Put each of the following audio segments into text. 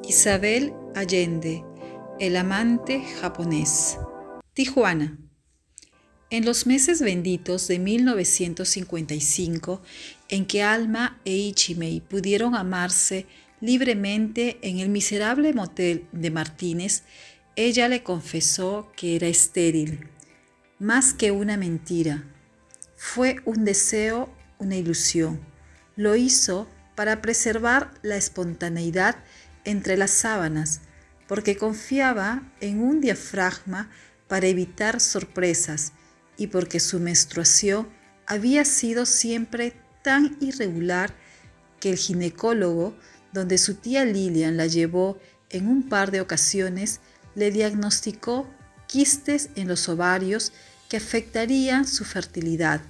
Isabel Allende, el amante japonés. Tijuana. En los meses benditos de 1955, en que Alma e Ichimei pudieron amarse libremente en el miserable motel de Martínez, ella le confesó que era estéril. Más que una mentira, fue un deseo, una ilusión. Lo hizo para preservar la espontaneidad entre las sábanas, porque confiaba en un diafragma para evitar sorpresas y porque su menstruación había sido siempre tan irregular que el ginecólogo, donde su tía Lilian la llevó en un par de ocasiones, le diagnosticó quistes en los ovarios que afectarían su fertilidad.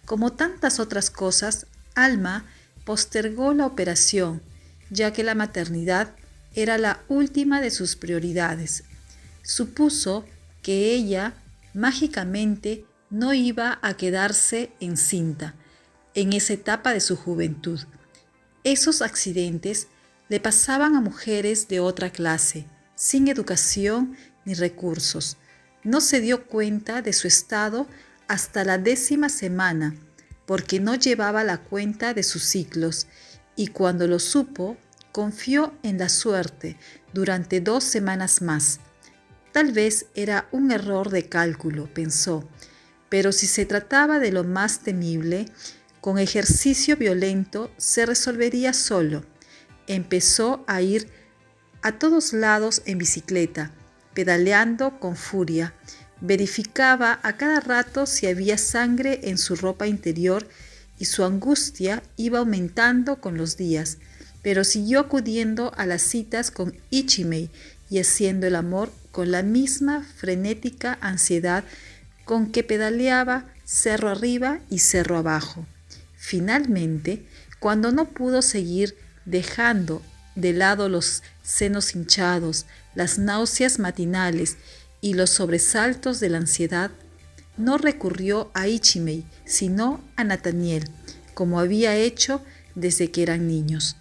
Como tantas otras cosas, Alma postergó la operación, ya que la maternidad era la última de sus prioridades. Supuso que ella mágicamente no iba a quedarse encinta en esa etapa de su juventud. Esos accidentes le pasaban a mujeres de otra clase, sin educación ni recursos. No se dio cuenta de su estado hasta la 10ª semana, porque no llevaba la cuenta de sus ciclos, y cuando lo supo, confió en la suerte durante 2 semanas más. Tal vez era un error de cálculo, pensó, pero si se trataba de lo más temible, con ejercicio violento se resolvería solo. Empezó a ir a todos lados en bicicleta, pedaleando con furia. Verificaba a cada rato si había sangre en su ropa interior y su angustia iba aumentando con los días, pero siguió acudiendo a las citas con Ichimei y haciendo el amor con la misma frenética ansiedad con que pedaleaba cerro arriba y cerro abajo. Finalmente, cuando no pudo seguir, dejando de lado los senos hinchados, las náuseas matinales y los sobresaltos de la ansiedad, no recurrió a Ichimei, sino a Nathaniel, como había hecho desde que eran niños.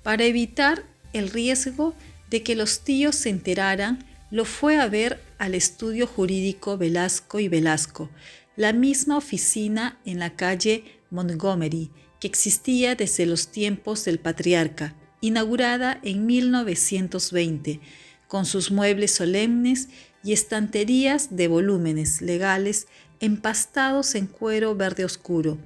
Para evitar el riesgo de que los tíos se enteraran, lo fue a ver al estudio jurídico Velasco y Velasco, la misma oficina en la calle Montgomery que existía desde los tiempos del patriarca, inaugurada en 1920, con sus muebles solemnes y estanterías de volúmenes legales empastados en cuero verde oscuro,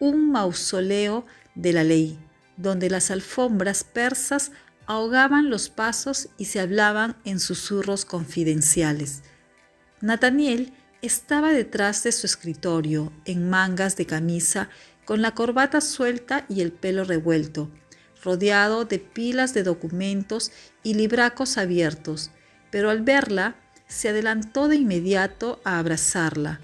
un mausoleo de la ley, donde las alfombras persas ahogaban los pasos y se hablaban en susurros confidenciales. Nathaniel estaba detrás de su escritorio, en mangas de camisa, con la corbata suelta y el pelo revuelto, rodeado de pilas de documentos y libracos abiertos, pero al verla se adelantó de inmediato a abrazarla.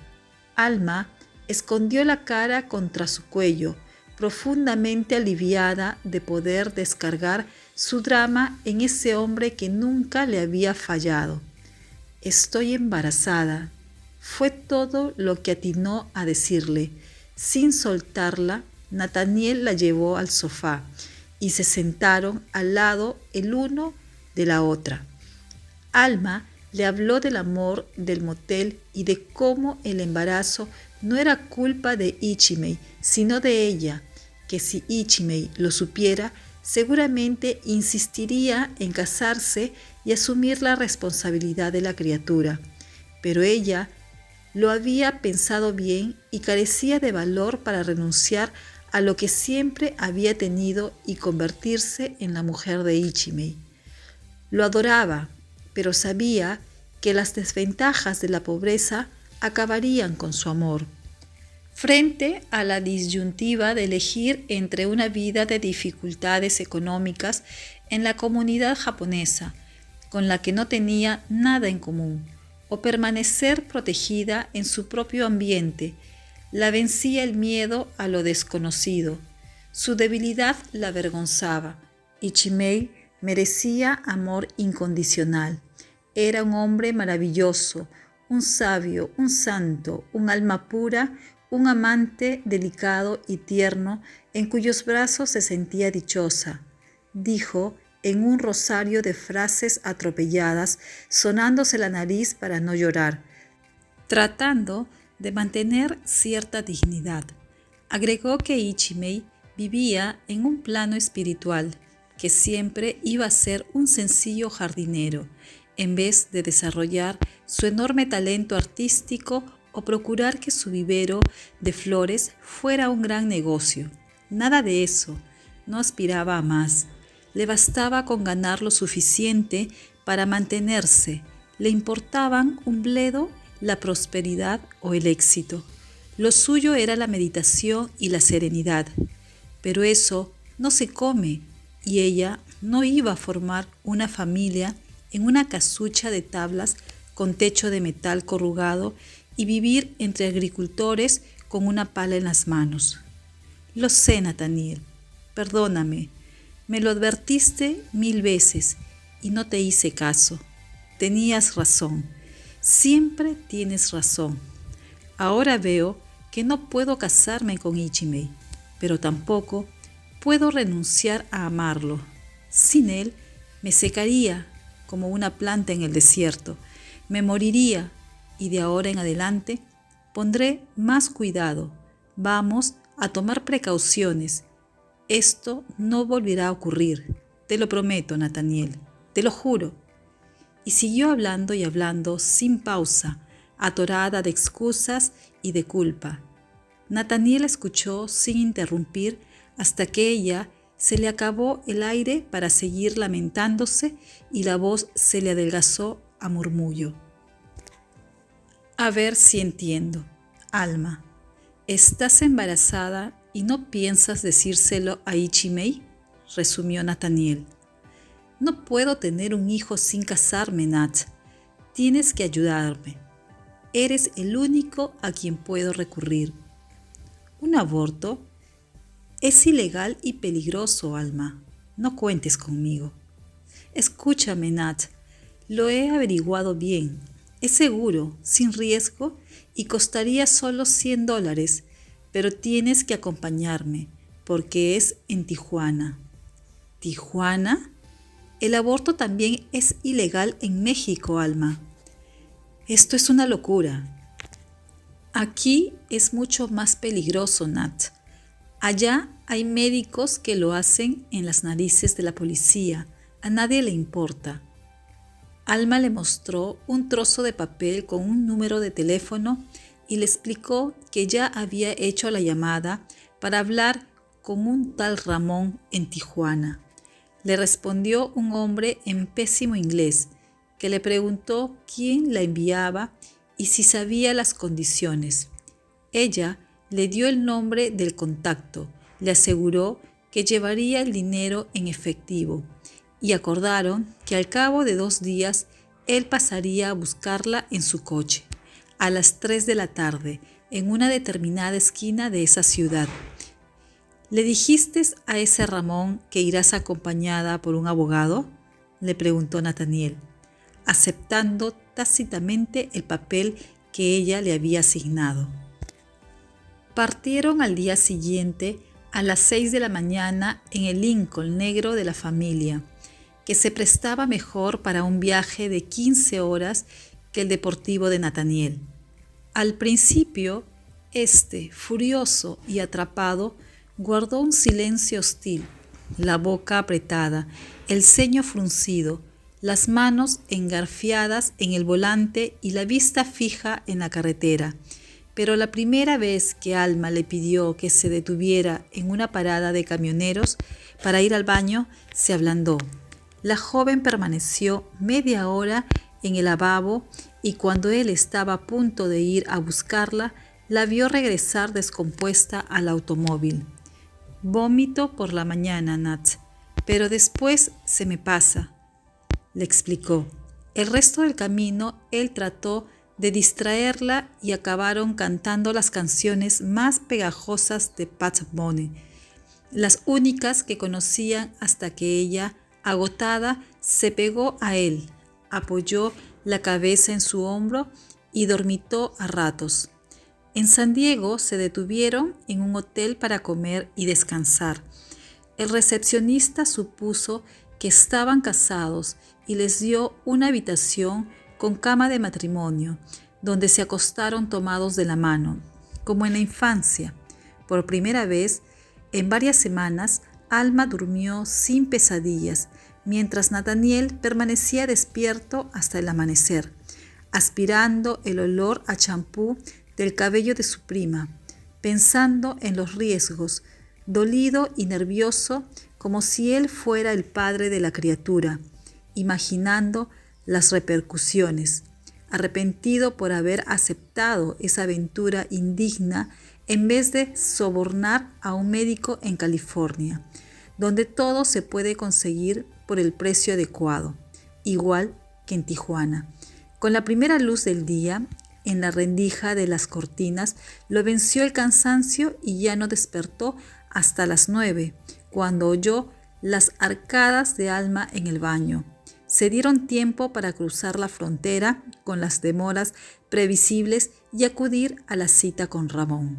Alma escondió la cara contra su cuello, profundamente aliviada de poder descargar su drama en ese hombre que nunca le había fallado. «Estoy embarazada», fue todo lo que atinó a decirle. Sin soltarla, Nathaniel la llevó al sofá y se sentaron al lado el uno de la otra. Alma le habló del amor del motel y de cómo el embarazo no era culpa de Ichimei, sino de ella, que si Ichimei lo supiera, seguramente insistiría en casarse y asumir la responsabilidad de la criatura. Pero ella lo había pensado bien y carecía de valor para renunciar a lo que siempre había tenido y convertirse en la mujer de Ichimei. Lo adoraba, pero sabía que las desventajas de la pobreza acabarían con su amor. Frente a la disyuntiva de elegir entre una vida de dificultades económicas en la comunidad japonesa, con la que no tenía nada en común, o permanecer protegida en su propio ambiente, la vencía el miedo a lo desconocido. Su debilidad la avergonzaba. Ichimei merecía amor incondicional. Era un hombre maravilloso, un sabio, un santo, un alma pura, un amante delicado y tierno en cuyos brazos se sentía dichosa. Dijo en un rosario de frases atropelladas, sonándose la nariz para no llorar, tratando de mantener cierta dignidad. Agregó que Ichimei vivía en un plano espiritual, que siempre iba a ser un sencillo jardinero, en vez de desarrollar su enorme talento artístico o procurar que su vivero de flores fuera un gran negocio. Nada de eso, no aspiraba a más. Le bastaba con ganar lo suficiente para mantenerse. Le importaban un bledo la prosperidad o el éxito. Lo suyo era la meditación y la serenidad. Pero eso no se come, y ella no iba a formar una familia en una casucha de tablas con techo de metal corrugado y vivir entre agricultores con una pala en las manos. Lo sé, Nathaniel, perdóname, me lo advertiste 1000 veces y no te hice caso. Tenías razón, siempre tienes razón. Ahora veo que no puedo casarme con Ichimei, pero tampoco puedo renunciar a amarlo. Sin él me secaría como una planta en el desierto, me moriría y de ahora en adelante pondré más cuidado. Vamos a tomar precauciones. Esto no volverá a ocurrir, te lo prometo, Nathaniel, te lo juro. Y siguió hablando y hablando sin pausa, atorada de excusas y de culpa. Nathaniel escuchó sin interrumpir hasta que ella se le acabó el aire para seguir lamentándose y la voz se le adelgazó a murmullo. A ver si entiendo. Alma, ¿estás embarazada y no piensas decírselo a Ichimei? Resumió Nathaniel. No puedo tener un hijo sin casarme, Nat. Tienes que ayudarme. Eres el único a quien puedo recurrir. ¿Un aborto? Es ilegal y peligroso, Alma. No cuentes conmigo. Escúchame, Nat. Lo he averiguado bien. Es seguro, sin riesgo y costaría solo $100, pero tienes que acompañarme porque es en Tijuana. ¿Tijuana? El aborto también es ilegal en México, Alma. Esto es una locura. Aquí es mucho más peligroso, Nat. Allá hay médicos que lo hacen en las narices de la policía. A nadie le importa. Alma le mostró un trozo de papel con un número de teléfono y le explicó que ya había hecho la llamada para hablar con un tal Ramón en Tijuana. Le respondió un hombre en pésimo inglés, que le preguntó quién la enviaba y si sabía las condiciones. Ella le dio el nombre del contacto, le aseguró que llevaría el dinero en efectivo y acordaron que al cabo de 2 días él pasaría a buscarla en su coche, a las 3 de la tarde, en una determinada esquina de esa ciudad. ¿Le dijiste a ese Ramón que irás acompañada por un abogado?, le preguntó Nathaniel, aceptando tácitamente el papel que ella le había asignado. Partieron al día siguiente a las 6 de la mañana en el Lincoln negro de la familia, que se prestaba mejor para un viaje de 15 horas que el deportivo de Nathaniel. Al principio, furioso y atrapado, guardó un silencio hostil, la boca apretada, el ceño fruncido, las manos engarfiadas en el volante y la vista fija en la carretera. Pero la primera vez que Alma le pidió que se detuviera en una parada de camioneros para ir al baño, se ablandó. La joven permaneció media hora en el lavabo y cuando él estaba a punto de ir a buscarla, la vio regresar descompuesta al automóvil. Vómito por la mañana, Nat, pero después se me pasa, le explicó. El resto del camino él trató de distraerla y acabaron cantando las canciones más pegajosas de Pat Boone, las únicas que conocían hasta que ella, agotada, se pegó a él, apoyó la cabeza en su hombro y dormitó a ratos. En San Diego se detuvieron en un hotel para comer y descansar. El recepcionista supuso que estaban casados y les dio una habitación con cama de matrimonio, donde se acostaron tomados de la mano, como en la infancia. Por primera vez, en varias semanas, Alma durmió sin pesadillas, mientras Nathaniel permanecía despierto hasta el amanecer, aspirando el olor a champú del cabello de su prima, pensando en los riesgos, dolido y nervioso como si él fuera el padre de la criatura, imaginando las repercusiones, arrepentido por haber aceptado esa aventura indigna en vez de sobornar a un médico en California, donde todo se puede conseguir por el precio adecuado, igual que en Tijuana. Con la primera luz del día, en la rendija de las cortinas, lo venció el cansancio y ya no despertó hasta las 9, cuando oyó las arcadas de Alma en el baño. Se dieron tiempo para cruzar la frontera con las demoras previsibles y acudir a la cita con Ramón.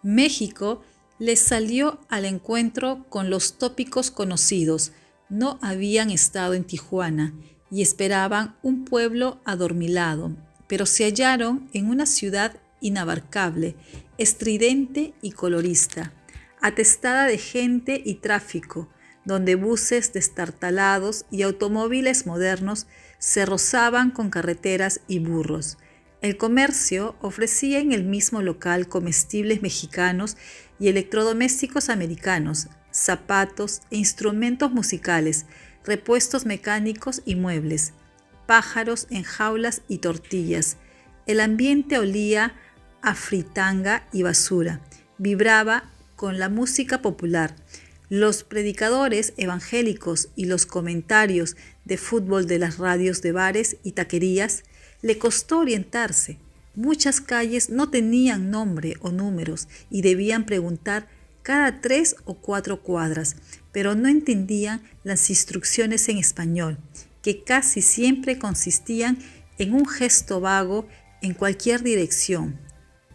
México les salió al encuentro con los tópicos conocidos. No habían estado en Tijuana y esperaban un pueblo adormilado, pero se hallaron en una ciudad inabarcable, estridente y colorista, atestada de gente y tráfico, donde buses destartalados y automóviles modernos se rozaban con carreteras y burros. El comercio ofrecía en el mismo local comestibles mexicanos y electrodomésticos americanos, zapatos e instrumentos musicales, repuestos mecánicos y muebles, pájaros en jaulas y tortillas. El ambiente olía a fritanga y basura, vibraba con la música popular. Los predicadores evangélicos y los comentarios de fútbol de las radios de bares y taquerías. Le costó orientarse. Muchas calles no tenían nombre o números y debían preguntar cada 3 o 4 cuadras, pero no entendían las instrucciones en español, que casi siempre consistían en un gesto vago en cualquier dirección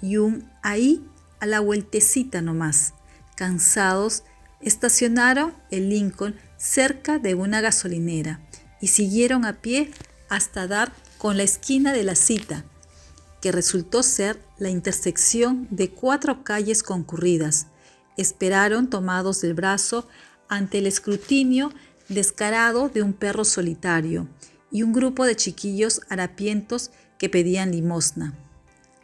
y un ahí a la vueltecita nomás. Cansados, estacionaron el Lincoln cerca de una gasolinera y siguieron a pie hasta dar con la esquina de la cita, que resultó ser la intersección de 4 calles concurridas. Esperaron tomados del brazo ante el escrutinio descarado de un perro solitario y un grupo de chiquillos harapientos que pedían limosna.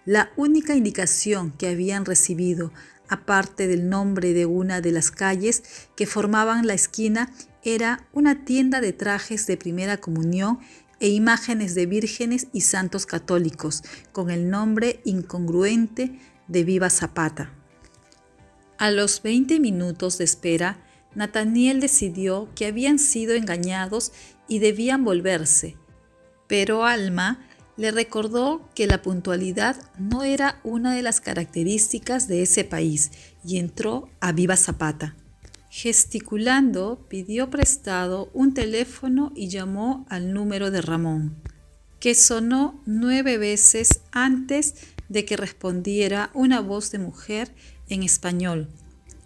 La única indicación que habían recibido, aparte del nombre de una de las calles que formaban la esquina, era una tienda de trajes de primera comunión e imágenes de vírgenes y santos católicos, con el nombre incongruente de Viva Zapata. A los 20 minutos de espera, Nathaniel decidió que habían sido engañados y debían volverse, pero Alma le recordó que la puntualidad no era una de las características de ese país y entró a Viva Zapata. Gesticulando, pidió prestado un teléfono y llamó al número de Ramón, que sonó 9 veces antes de que respondiera una voz de mujer en español,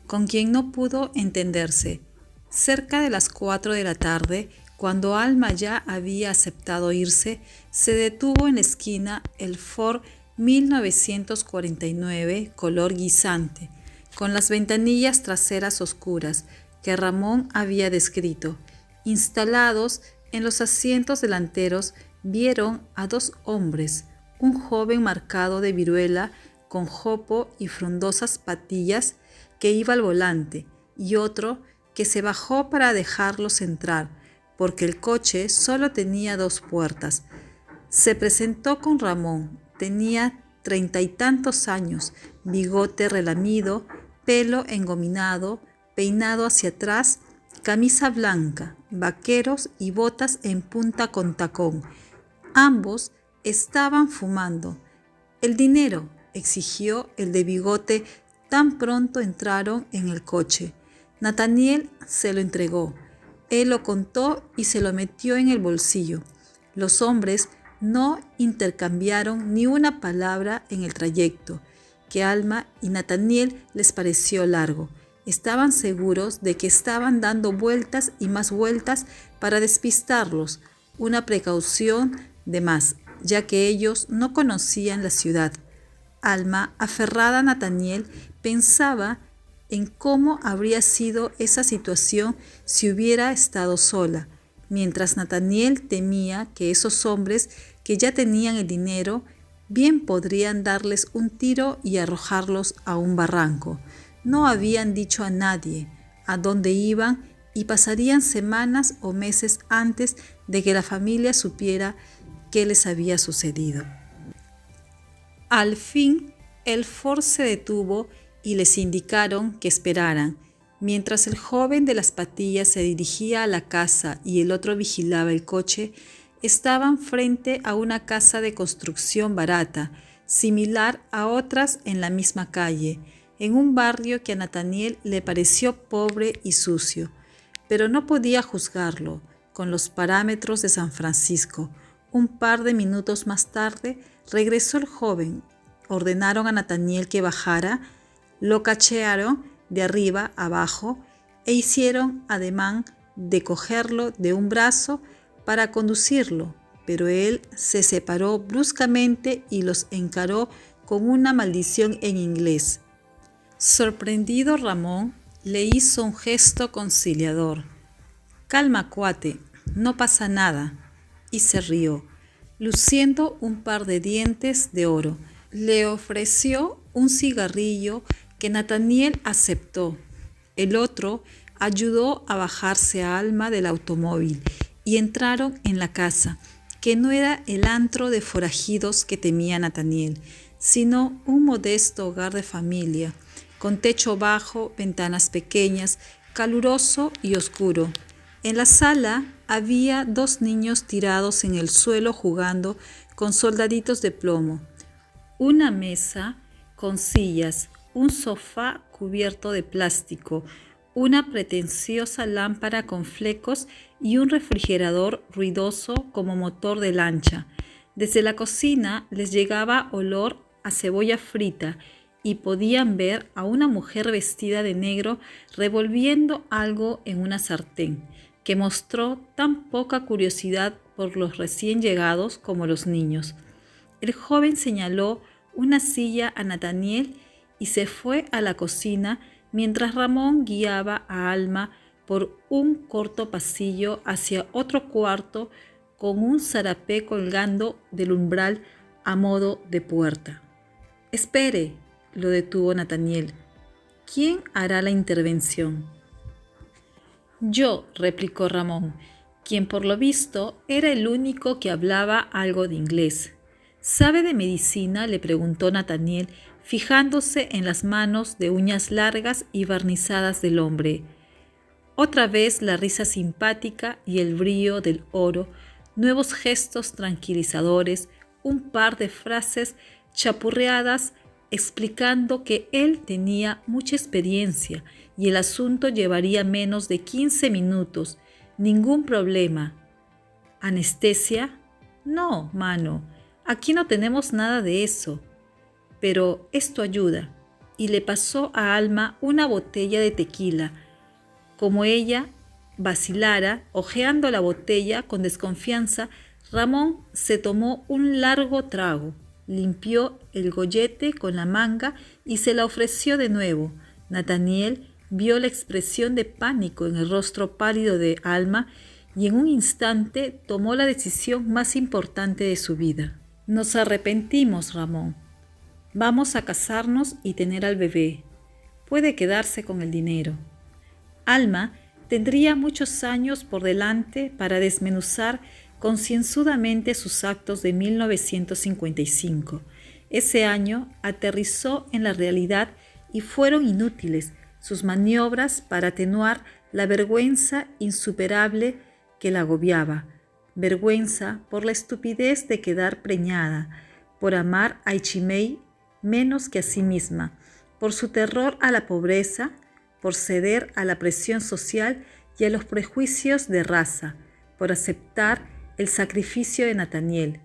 con quien no pudo entenderse. Cerca de las 4 de la tarde, cuando Alma ya había aceptado irse, se detuvo en la esquina el Ford 1949 color guisante, con las ventanillas traseras oscuras que Ramón había descrito. Instalados en los asientos delanteros, vieron a 2 hombres, un joven marcado de viruela con jopo y frondosas patillas que iba al volante y otro que se bajó para dejarlos entrar, porque el coche solo tenía 2 puertas. Se presentó con Ramón. Tenía 30 y tantos años, bigote relamido, pelo engominado, peinado hacia atrás, camisa blanca, vaqueros y botas en punta con tacón. Ambos estaban fumando. «El dinero», exigió el de bigote tan pronto entraron en el coche. Nathaniel se lo entregó. Él lo contó y se lo metió en el bolsillo. Los hombres no intercambiaron ni una palabra en el trayecto, que a Alma y Nathaniel les pareció largo. estaban seguros de que estaban dando vueltas y más vueltas para despistarlos, una precaución de más, ya que ellos no conocían la ciudad. Alma, aferrada a Nathaniel, pensaba en cómo habría sido esa situación si hubiera estado sola, mientras Nathaniel temía que esos hombres que ya tenían el dinero bien podrían darles un tiro y arrojarlos a un barranco. No habían dicho a nadie a dónde iban y pasarían semanas o meses antes de que la familia supiera qué les había sucedido. Al fin, el Ford se detuvo y les indicaron que esperaran. Mientras el joven de las patillas se dirigía a la casa y el otro vigilaba el coche, estaban frente a una casa de construcción barata, similar a otras en la misma calle, en un barrio que a Nathaniel le pareció pobre y sucio, pero no podía juzgarlo con los parámetros de San Francisco. Un par de minutos más tarde regresó el joven. Ordenaron a Nathaniel que bajara, lo cachearon de arriba abajo e hicieron ademán de cogerlo de un brazo para conducirlo, pero él se separó bruscamente y los encaró con una maldición en inglés. Sorprendido, Ramón le hizo un gesto conciliador. «Calma, cuate, no pasa nada», y se rió, luciendo un par de dientes de oro. Le ofreció un cigarrillo que Nathaniel aceptó. El otro ayudó a bajarse a Alma del automóvil y entraron en la casa, que no era el antro de forajidos que temía Nathaniel, sino un modesto hogar de familia, con techo bajo, ventanas pequeñas, caluroso y oscuro. En la sala había 2 niños tirados en el suelo jugando con soldaditos de plomo, una mesa con sillas, un sofá cubierto de plástico, una pretenciosa lámpara con flecos y un refrigerador ruidoso como motor de lancha. Desde la cocina les llegaba olor a cebolla frita y podían ver a una mujer vestida de negro revolviendo algo en una sartén, que mostró tan poca curiosidad por los recién llegados como los niños. El joven señaló una silla a Nathaniel y se fue a la cocina mientras Ramón guiaba a Alma por un corto pasillo hacia otro cuarto con un zarapé colgando del umbral a modo de puerta. «Espere», lo detuvo Nathaniel. «¿Quién hará la intervención?» «Yo», replicó Ramón, quien por lo visto era el único que hablaba algo de inglés. «¿Sabe de medicina?», le preguntó Nathaniel, fijándose en las manos de uñas largas y barnizadas del hombre. Otra vez la risa simpática y el brillo del oro, nuevos gestos tranquilizadores, un par de frases chapurreadas explicando que él tenía mucha experiencia y el asunto llevaría menos de 15 minutos. Ningún problema. ¿Anestesia? No, mano. Aquí no tenemos nada de eso. Pero esto ayuda. Y le pasó a Alma una botella de tequila. Como ella vacilara, hojeando la botella con desconfianza, Ramón se tomó un largo trago, limpió el gollete con la manga y se la ofreció de nuevo. Nathaniel vio la expresión de pánico en el rostro pálido de Alma y en un instante tomó la decisión más importante de su vida. «Nos arrepentimos, Ramón. Vamos a casarnos y tener al bebé. Puede quedarse con el dinero». Alma tendría muchos años por delante para desmenuzar concienzudamente sus actos de 1955. Ese año aterrizó en la realidad y fueron inútiles sus maniobras para atenuar la vergüenza insuperable que la agobiaba. Vergüenza por la estupidez de quedar preñada, por amar a Ichimei menos que a sí misma, por su terror a la pobreza, por ceder a la presión social y a los prejuicios de raza, por aceptar el sacrificio de Nathaniel,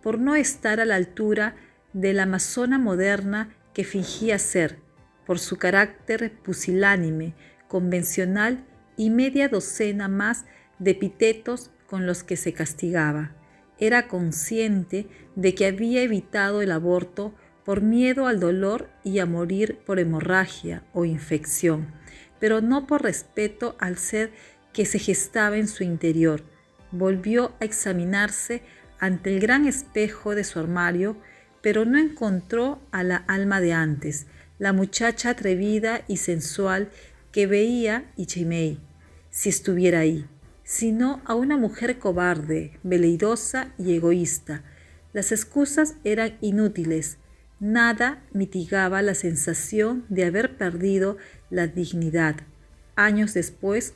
por no estar a la altura de la amazona moderna que fingía ser, por su carácter pusilánime, convencional y media docena más de epítetos con los que se castigaba. Era consciente de que había evitado el aborto por miedo al dolor y a morir por hemorragia o infección, pero no por respeto al ser que se gestaba en su interior. Volvió a examinarse ante el gran espejo de su armario, pero no encontró a la Alma de antes, la muchacha atrevida y sensual que veía Ichimei, si estuviera ahí, sino a una mujer cobarde, veleidosa y egoísta. Las excusas eran inútiles. Nada mitigaba la sensación de haber perdido la dignidad. Años después,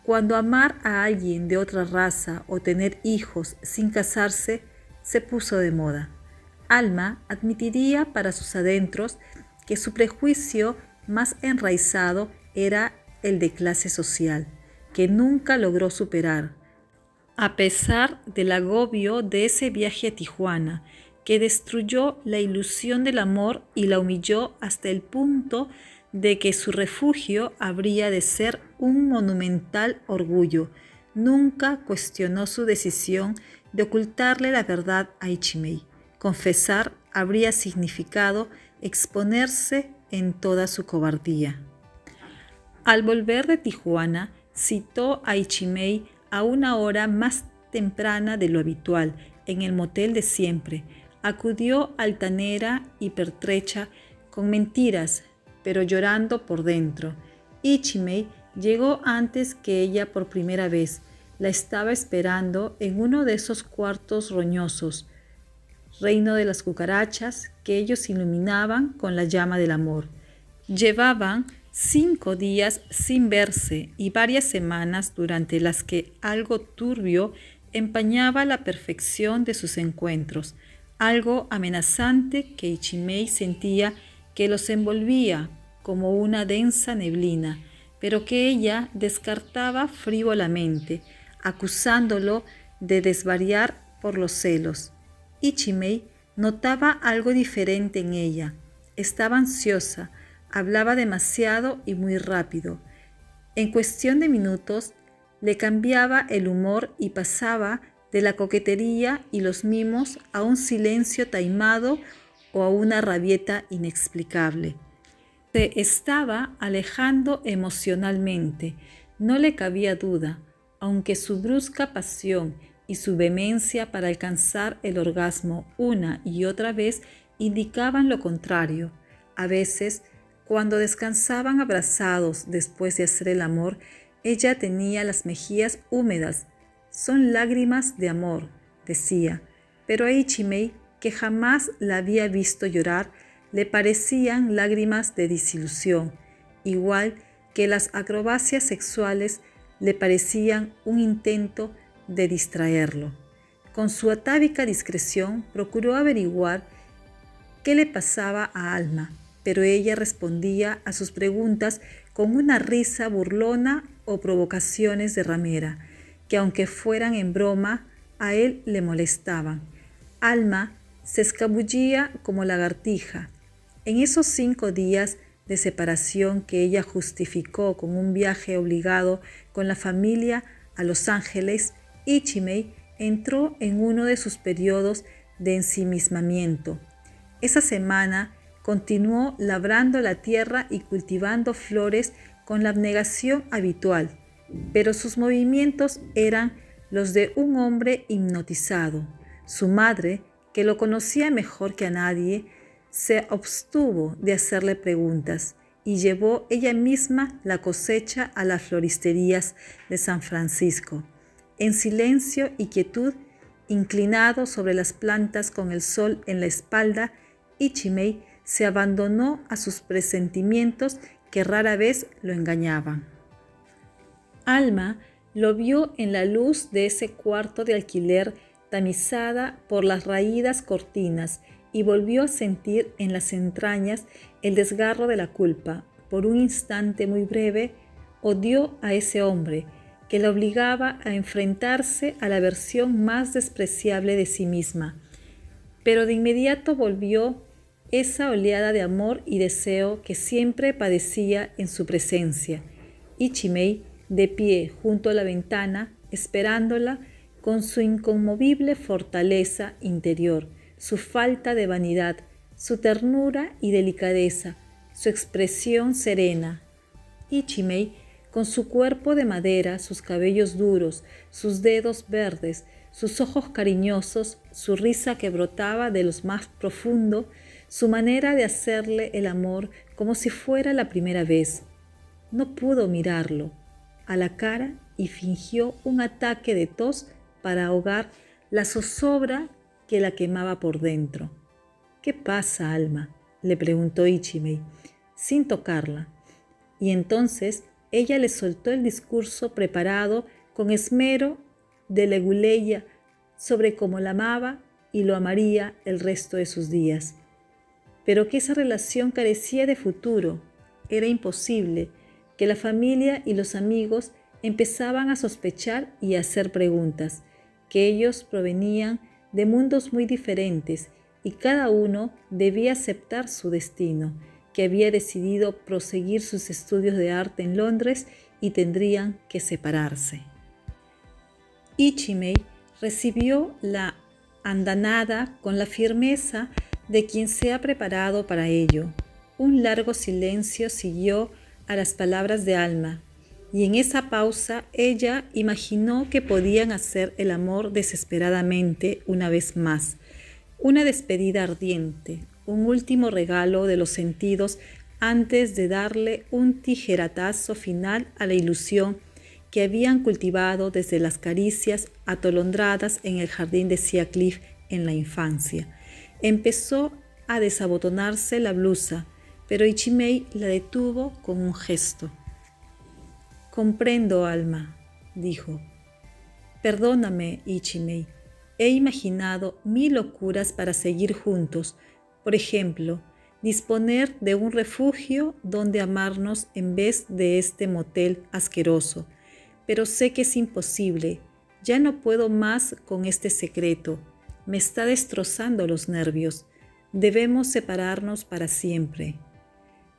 cuando amar a alguien de otra raza o tener hijos sin casarse se puso de moda, Alma admitiría para sus adentros que su prejuicio más enraizado era el de clase social, que nunca logró superar, a pesar del agobio de ese viaje a Tijuana, que destruyó la ilusión del amor y la humilló hasta el punto de que su refugio habría de ser un monumental orgullo. Nunca cuestionó su decisión de ocultarle la verdad a Ichimei. Confesar habría significado exponerse en toda su cobardía. Al volver de Tijuana, citó a Ichimei a una hora más temprana de lo habitual, en el motel de siempre. Acudió altanera y pertrecha, con mentiras, pero llorando por dentro. Ichimei llegó antes que ella por primera vez. La estaba esperando en uno de esos cuartos roñosos, reino de las cucarachas, que ellos iluminaban con la llama del amor. Llevaban 5 días sin verse y varias semanas durante las que algo turbio empañaba la perfección de sus encuentros, algo amenazante que Ichimei sentía que los envolvía como una densa neblina, pero que ella descartaba frívolamente, acusándolo de desvariar por los celos. Ichimei notaba algo diferente en ella. Estaba ansiosa, hablaba demasiado y muy rápido. En cuestión de minutos le cambiaba el humor y pasaba de la coquetería y los mimos a un silencio taimado o a una rabieta inexplicable. Se estaba alejando emocionalmente, no le cabía duda, aunque su brusca pasión y su vehemencia para alcanzar el orgasmo una y otra vez indicaban lo contrario. A veces, cuando descansaban abrazados después de hacer el amor, ella tenía las mejillas húmedas. «Son lágrimas de amor», decía, pero a Ichimei, que jamás la había visto llorar, le parecían lágrimas de desilusión, igual que las acrobacias sexuales le parecían un intento de distraerlo. Con su atávica discreción procuró averiguar qué le pasaba a Alma, pero ella respondía a sus preguntas con una risa burlona o provocaciones de ramera, que aunque fueran en broma, a él le molestaban. Alma se escabullía como lagartija. En esos 5 días de separación que ella justificó con un viaje obligado con la familia a Los Ángeles, Ichimei entró en uno de sus periodos de ensimismamiento. Esa semana continuó labrando la tierra y cultivando flores con la abnegación habitual, pero sus movimientos eran los de un hombre hipnotizado. Su madre, que lo conocía mejor que a nadie, se abstuvo de hacerle preguntas y llevó ella misma la cosecha a las floristerías de San Francisco. En silencio y quietud, inclinado sobre las plantas con el sol en la espalda, Ichimei se abandonó a sus presentimientos que rara vez lo engañaban. Alma lo vio en la luz de ese cuarto de alquiler tamizada por las raídas cortinas y volvió a sentir en las entrañas el desgarro de la culpa. Por un instante muy breve, odió a ese hombre que la obligaba a enfrentarse a la versión más despreciable de sí misma, pero de inmediato volvió esa oleada de amor y deseo que siempre padecía en su presencia. Ichimei, de pie junto a la ventana, esperándola, con su inconmovible fortaleza interior, su falta de vanidad, su ternura y delicadeza, su expresión serena. Ichimei, con su cuerpo de madera, sus cabellos duros, sus dedos verdes, sus ojos cariñosos, su risa que brotaba de lo más profundo, su manera de hacerle el amor como si fuera la primera vez. No pudo mirarlo a la cara y fingió un ataque de tos para ahogar la zozobra que la quemaba por dentro. «¿Qué pasa, Alma?», le preguntó Ichimei, sin tocarla. Y entonces ella le soltó el discurso preparado con esmero de Leguleya sobre cómo la amaba y lo amaría el resto de sus días. Pero que esa relación carecía de futuro. Era imposible, que la familia y los amigos empezaban a sospechar y a hacer preguntas, que ellos provenían de mundos muy diferentes y cada uno debía aceptar su destino, que había decidido proseguir sus estudios de arte en Londres y tendrían que separarse. Ichimei recibió la andanada con la firmeza de quien se ha preparado para ello. Un largo silencio siguió a las palabras de Alma, y en esa pausa ella imaginó que podían hacer el amor desesperadamente una vez más, una despedida ardiente, un último regalo de los sentidos antes de darle un tijeratazo final a la ilusión que habían cultivado desde las caricias atolondradas en el jardín de Seacliff en la infancia. Empezó a desabotonarse la blusa, pero Ichimei la detuvo con un gesto. «Comprendo, Alma», dijo. «Perdóname, Ichimei. He imaginado 1000 locuras para seguir juntos. Por ejemplo, disponer de un refugio donde amarnos en vez de este motel asqueroso. Pero sé que es imposible. Ya no puedo más con este secreto. Me está destrozando los nervios. Debemos separarnos para siempre».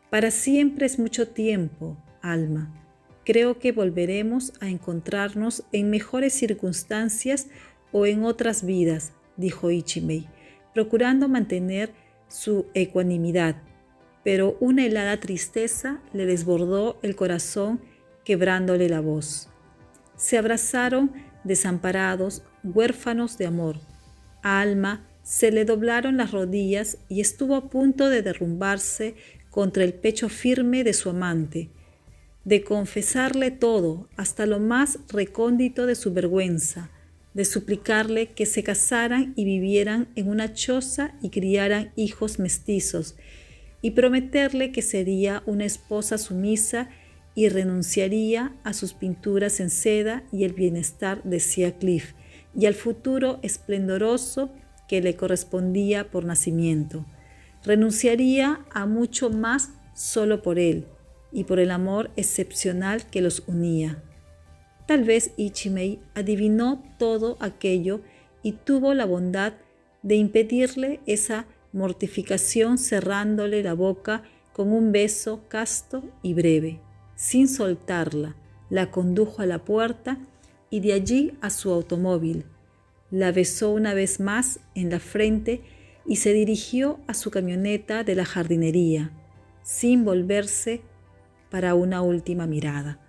«Para siempre es mucho tiempo, Alma. Creo que volveremos a encontrarnos en mejores circunstancias o en otras vidas», dijo Ichimei, procurando mantener su ecuanimidad, pero una helada tristeza le desbordó el corazón, quebrándole la voz. Se abrazaron desamparados, huérfanos de amor. A Alma se le doblaron las rodillas y estuvo a punto de derrumbarse contra el pecho firme de su amante, de confesarle todo, hasta lo más recóndito de su vergüenza, de suplicarle que se casaran y vivieran en una choza y criaran hijos mestizos, y prometerle que sería una esposa sumisa y renunciaría a sus pinturas en seda y el bienestar de Seacliff y al futuro esplendoroso que le correspondía por nacimiento. Renunciaría a mucho más solo por él y por el amor excepcional que los unía. Tal vez Ichimei adivinó todo aquello y tuvo la bondad de impedirle esa mortificación cerrándole la boca con un beso casto y breve. Sin soltarla, la condujo a la puerta y de allí a su automóvil. La besó una vez más en la frente y se dirigió a su camioneta de la jardinería, sin volverse para una última mirada.